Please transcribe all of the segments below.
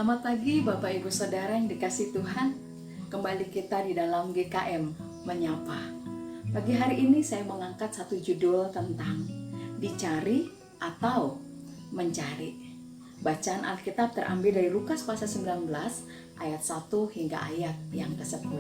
Selamat pagi Bapak Ibu Saudara yang dikasih Tuhan. Kembali kita di dalam GKM Menyapa. Pagi hari ini saya mengangkat satu judul tentang dicari atau mencari. Bacaan Alkitab terambil dari Lukas pasal 19 ayat 1 hingga ayat yang ke-10.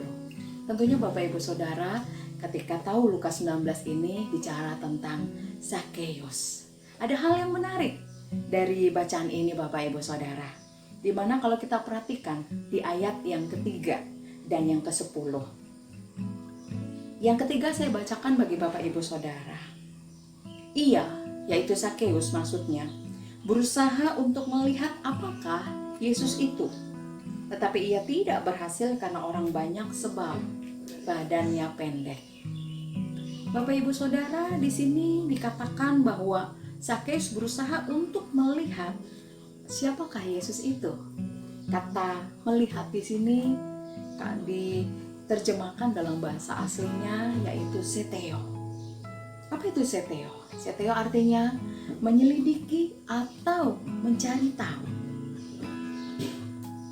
Tentunya Bapak Ibu Saudara ketika tahu Lukas 19 ini bicara tentang Zakheus. Ada hal yang menarik dari bacaan ini Bapak Ibu Saudara. Dimana kalau kita perhatikan di ayat yang ketiga dan yang ke-10. Yang ketiga saya bacakan bagi Bapak Ibu Saudara. Ia, yaitu Zakheus maksudnya, berusaha untuk melihat apakah Yesus itu. Tetapi ia tidak berhasil karena orang banyak sebab badannya pendek. Bapak Ibu Saudara, di sini dikatakan bahwa Zakheus berusaha untuk melihat siapakah Yesus itu. Kata melihat di sini diterjemahkan dalam bahasa aslinya yaitu seteo. Apa itu seteo? Seteo artinya menyelidiki atau mencari tahu.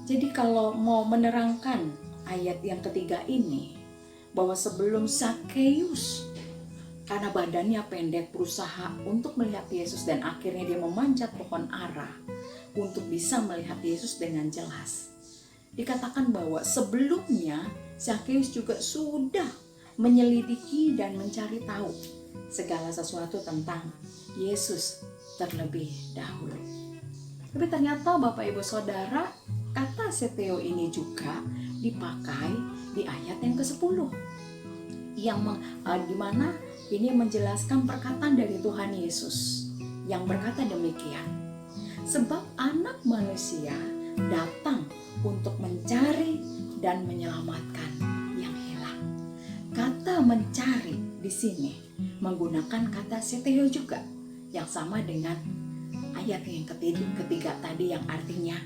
Jadi kalau mau menerangkan ayat yang ketiga ini, bahwa sebelum Zakheus karena badannya pendek berusaha untuk melihat Yesus dan akhirnya dia memanjat pohon ara untuk bisa melihat Yesus dengan jelas. Dikatakan bahwa sebelumnya Zakheus juga sudah menyelidiki dan mencari tahu segala sesuatu tentang Yesus terlebih dahulu. Tapi ternyata Bapak Ibu Saudara, kata seteo ini juga dipakai di ayat yang ke-10 di mana ini menjelaskan perkataan dari Tuhan Yesus yang berkata demikian. Sebab anak manusia datang untuk mencari dan menyelamatkan yang hilang. Kata mencari di sini menggunakan kata seteo juga yang sama dengan ayat yang ketiga tadi yang artinya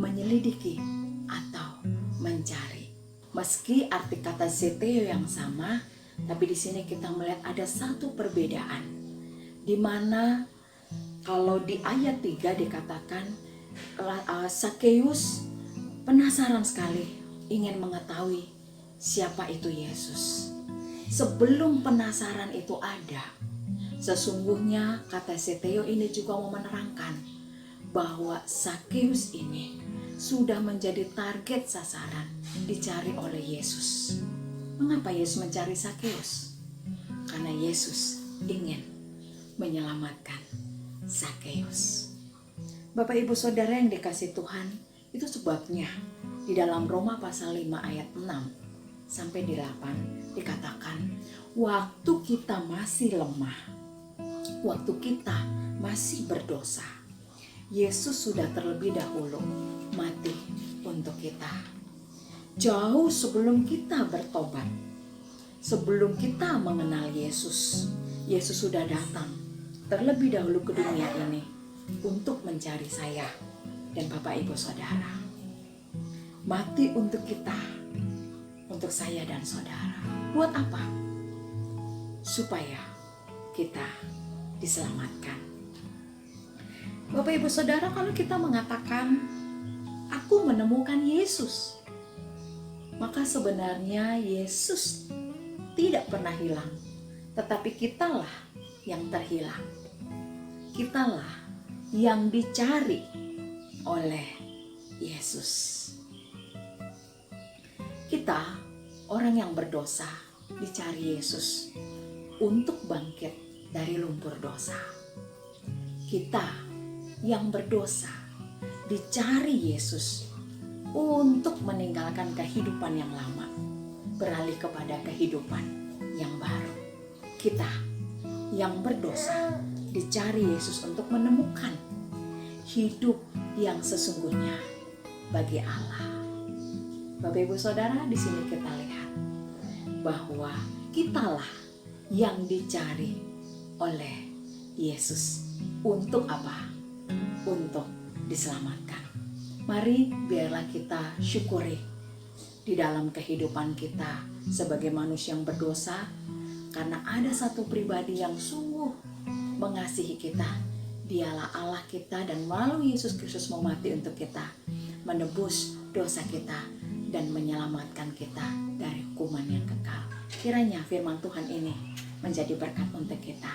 menyelidiki atau mencari. Meski arti kata seteo yang sama, tapi di sini kita melihat ada satu perbedaan, di mana kalau di ayat 3 dikatakan Zakheus penasaran sekali ingin mengetahui siapa itu Yesus. Sebelum penasaran itu ada, sesungguhnya kata seteo ini juga mau menerangkan bahwa Zakheus ini sudah menjadi target sasaran dicari oleh Yesus. Mengapa Yesus mencari Zakheus? Karena Yesus ingin menyelamatkan Zakheus. Bapak Ibu Saudara yang dikasih Tuhan, itu sebabnya di dalam Roma pasal 5 ayat 6 sampai 8 dikatakan, waktu kita masih lemah, waktu kita masih berdosa, Yesus sudah terlebih dahulu mati untuk kita. Jauh sebelum kita bertobat, sebelum kita mengenal Yesus, Yesus sudah datang terlebih dahulu ke dunia ini untuk mencari saya dan Bapak Ibu Saudara. Mati untuk kita, untuk saya dan saudara. Buat apa? Supaya kita diselamatkan. Bapak Ibu Saudara, kalau kita mengatakan aku menemukan Yesus, maka sebenarnya Yesus tidak pernah hilang, tetapi kitalah yang terhilang. Kitalah yang dicari oleh Yesus. Kita, orang yang berdosa, dicari Yesus untuk bangkit dari lumpur dosa. Kita yang berdosa dicari Yesus untuk meninggalkan kehidupan yang lama, beralih kepada kehidupan yang baru. Kita yang berdosa dicari Yesus untuk menemukan hidup yang sesungguhnya bagi Allah. Bapak Ibu Saudara, di sini kita lihat bahwa kitalah yang dicari oleh Yesus. Untuk apa? Untuk diselamatkan. Mari biarlah kita syukuri di dalam kehidupan kita sebagai manusia yang berdosa, karena ada satu pribadi yang sungguh mengasihi kita. Dialah Allah kita dan melalui Yesus Kristus mau mati untuk kita. menebus dosa kita, dan menyelamatkan kita dari hukuman yang kekal. Kiranya firman Tuhan ini menjadi berkat untuk kita.